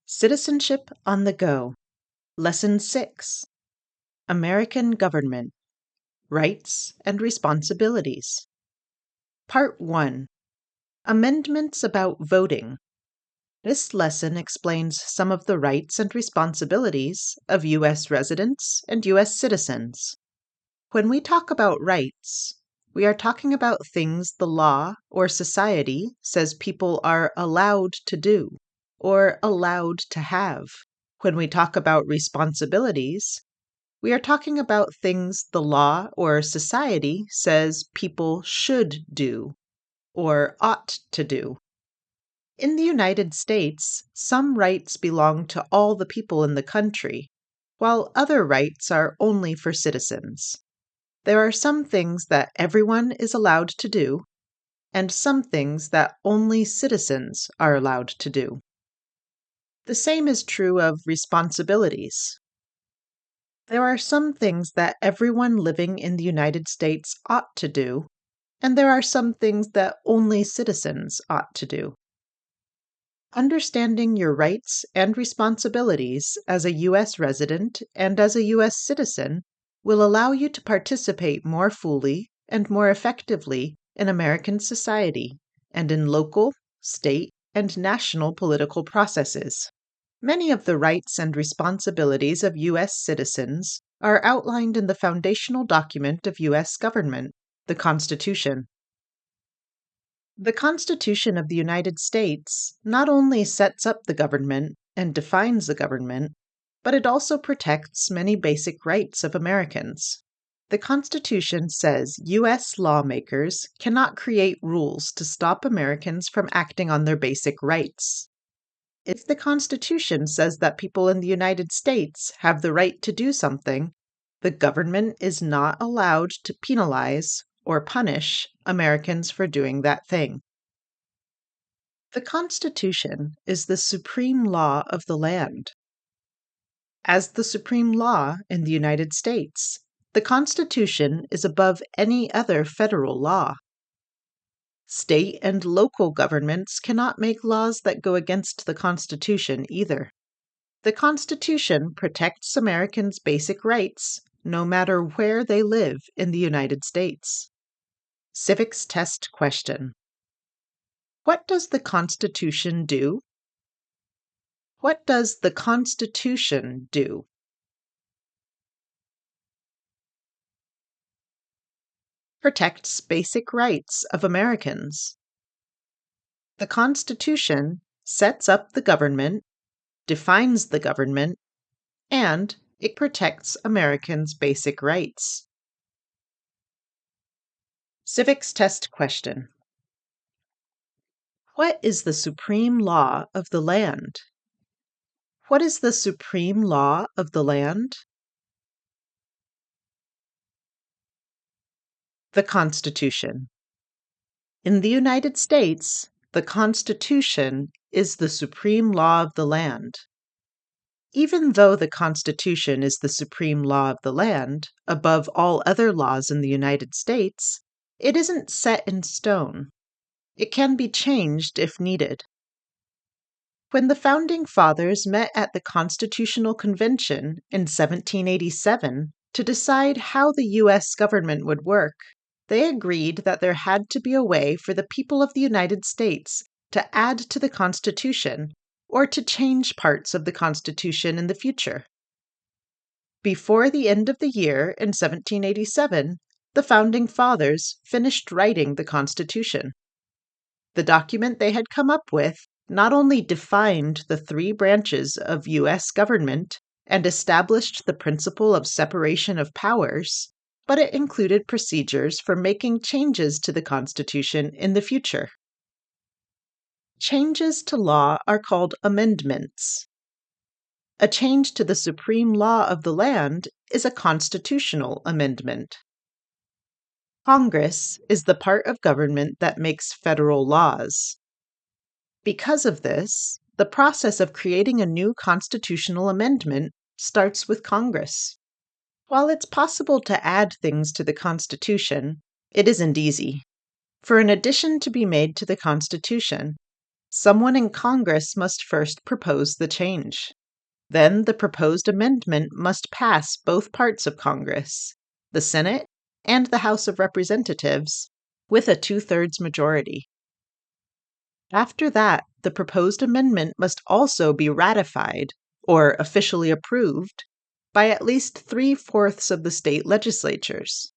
Citizenship on the Go. Lesson 6. American Government. Rights and Responsibilities. Part 1. Amendments about voting. This lesson explains some of the rights and responsibilities of U.S. residents and U.S. citizens. When we talk about rights, we are talking about things the law or society says people are allowed to do or allowed to have. When we talk about responsibilities, we are talking about things the law or society says people should do or ought to do. In the United States, some rights belong to all the people in the country, while other rights are only for citizens. There are some things that everyone is allowed to do, and some things that only citizens are allowed to do. The same is true of responsibilities. There are some things that everyone living in the United States ought to do, and there are some things that only citizens ought to do. Understanding your rights and responsibilities as a U.S. resident and as a U.S. citizen will allow you to participate more fully and more effectively in American society and in local, state, and national political processes. Many of the rights and responsibilities of U.S. citizens are outlined in the foundational document of U.S. government, the Constitution. The Constitution of the United States not only sets up the government and defines the government, but it also protects many basic rights of Americans. The Constitution says U.S. lawmakers cannot create rules to stop Americans from acting on their basic rights. If the Constitution says that people in the United States have the right to do something, the government is not allowed to penalize or punish Americans for doing that thing. The Constitution is the supreme law of the land. As the supreme law in the United States, the Constitution is above any other federal law. State and local governments cannot make laws that go against the Constitution either. The Constitution protects Americans' basic rights no matter where they live in the United States. Civics test question. What does the Constitution do? What does the Constitution do? Protects basic rights of Americans. The Constitution sets up the government, defines the government, and it protects Americans' basic rights. Civics test question. What is the supreme law of the land? What is the supreme law of the land? The Constitution. In the United States, the Constitution is the supreme law of the land. Even though the Constitution is the supreme law of the land, above all other laws in the United States, it isn't set in stone. It can be changed if needed. When the Founding Fathers met at the Constitutional Convention in 1787 to decide how the U.S. government would work, they agreed that there had to be a way for the people of the United States to add to the Constitution or to change parts of the Constitution in the future. Before the end of the year in 1787, the Founding Fathers finished writing the Constitution. The document they had come up with not only defined the three branches of U.S. government and established the principle of separation of powers, but it included procedures for making changes to the Constitution in the future. Changes to law are called amendments. A change to the supreme law of the land is a constitutional amendment. Congress is the part of government that makes federal laws. Because of this, the process of creating a new constitutional amendment starts with Congress. While it's possible to add things to the Constitution, it isn't easy. For an addition to be made to the Constitution, Someone in Congress must first propose the change. Then the proposed amendment must pass both parts of Congress, the Senate and the House of Representatives, with a two-thirds majority. After that, the proposed amendment must also be ratified, or officially approved, by at least 3/4 of the state legislatures.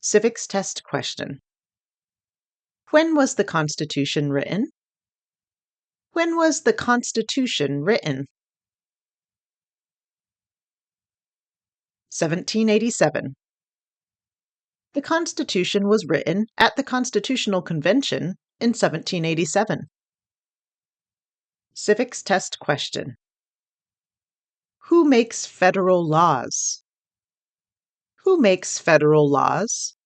Civics test question. When was the Constitution written? When was the Constitution written? 1787. The Constitution was written at the Constitutional Convention in 1787. Civics test question. Who makes federal laws? Who makes federal laws?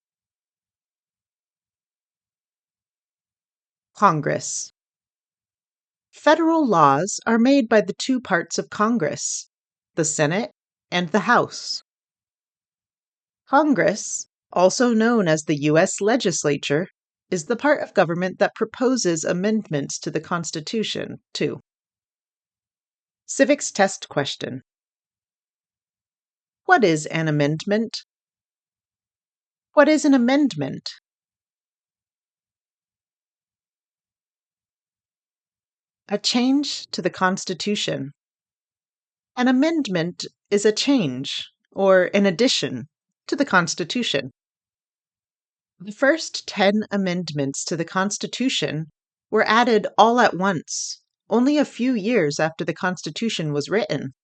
Congress. Federal laws are made by the two parts of Congress, the Senate and the House. Congress, also known as the U.S. legislature, is the part of government that proposes amendments to the Constitution, too. Civics test question. What is an amendment? What is an amendment? A change to the Constitution. An amendment is a change, or an addition, to the Constitution. The first 10 amendments to the Constitution were added all at once, only a few years after the Constitution was written.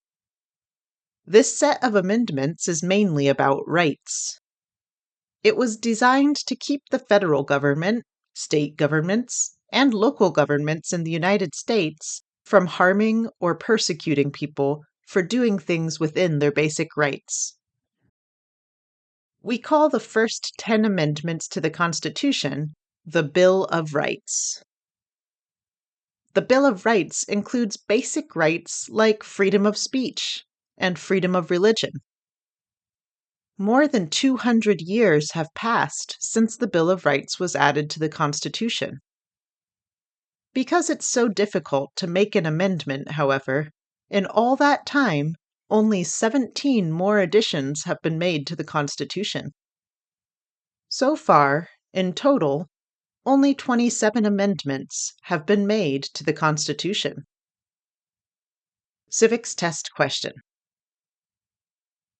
This set of amendments is mainly about rights. It was designed to keep the federal government, state governments, and local governments in the United States from harming or persecuting people for doing things within their basic rights. We call the first 10 amendments to the Constitution the Bill of Rights. The Bill of Rights includes basic rights like freedom of speech and freedom of religion. More than 200 years have passed since the Bill of Rights was added to the Constitution. Because it's so difficult to make an amendment, however, in all that time, only 17 more additions have been made to the Constitution. So far, in total, only 27 amendments have been made to the Constitution. Civics test question.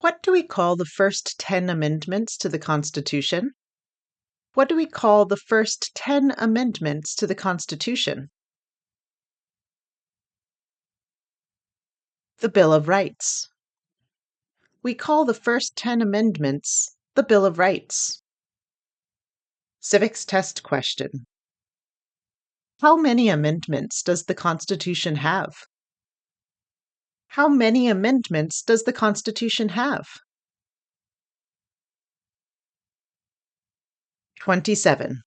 What do we call the first 10 amendments to the Constitution? What do we call the first 10 amendments to the Constitution? The Bill of Rights. We call the first 10 amendments the Bill of Rights. Civics test question. How many amendments does the Constitution have? How many amendments does the Constitution have? 27.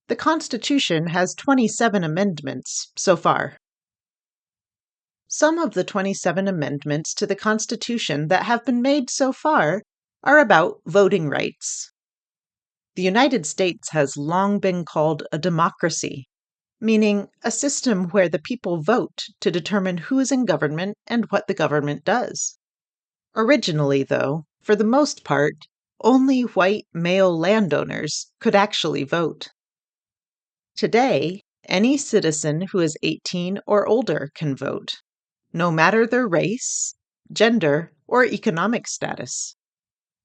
The Constitution has 27 amendments so far. Some of the 27 amendments to the Constitution that have been made so far are about voting rights. The United States has long been called a democracy, meaning a system where the people vote to determine who is in government and what the government does. Originally, though, for the most part, only white male landowners could actually vote. Today, any citizen who is 18 or older can vote, no matter their race, gender, or economic status.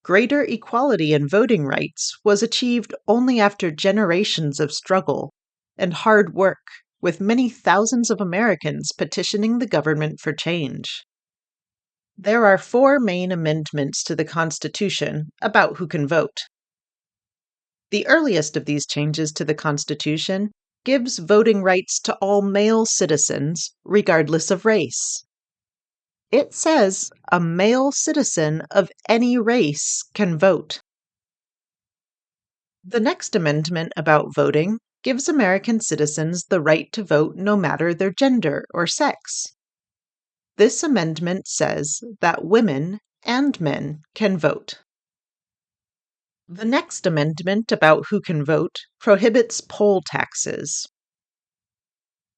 Greater equality in voting rights was achieved only after generations of struggle and hard work, with many thousands of Americans petitioning the government for change. There are 4 main amendments to the Constitution about who can vote. The earliest of these changes to the Constitution gives voting rights to all male citizens, regardless of race. It says a male citizen of any race can vote. The next amendment about voting gives American citizens the right to vote no matter their gender or sex. This amendment says that women and men can vote. The next amendment about who can vote prohibits poll taxes.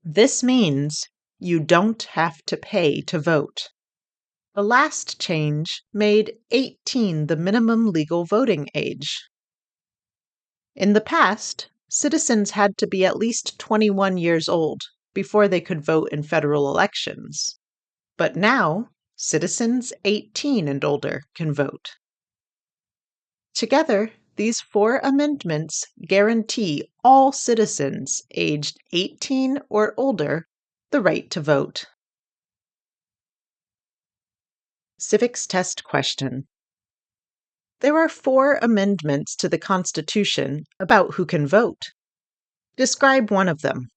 This means you don't have to pay to vote. The last change made 18 the minimum legal voting age. In the past, citizens had to be at least 21 years old before they could vote in federal elections. But now, citizens 18 and older can vote. Together, these four amendments guarantee all citizens aged 18 or older the right to vote. Civics test question. There are four amendments to the Constitution about who can vote. Describe one of them.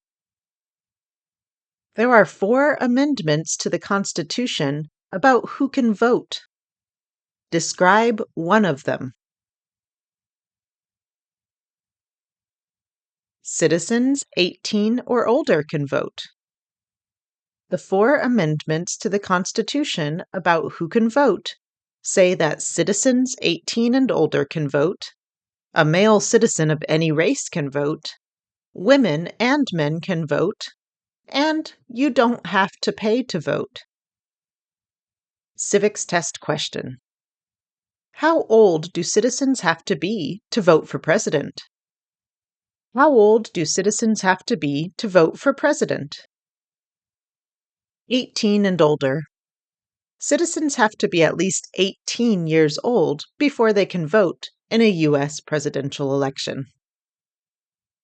There are four amendments to the Constitution about who can vote. Describe one of them. Citizens 18 or older can vote. The four amendments to the Constitution about who can vote say that citizens 18 and older can vote, a male citizen of any race can vote, women and men can vote, and you don't have to pay to vote. Civics test question. How old do citizens have to be to vote for president? How old do citizens have to be to vote for president? 18 and older. Citizens have to be at least 18 years old before they can vote in a U.S. presidential election.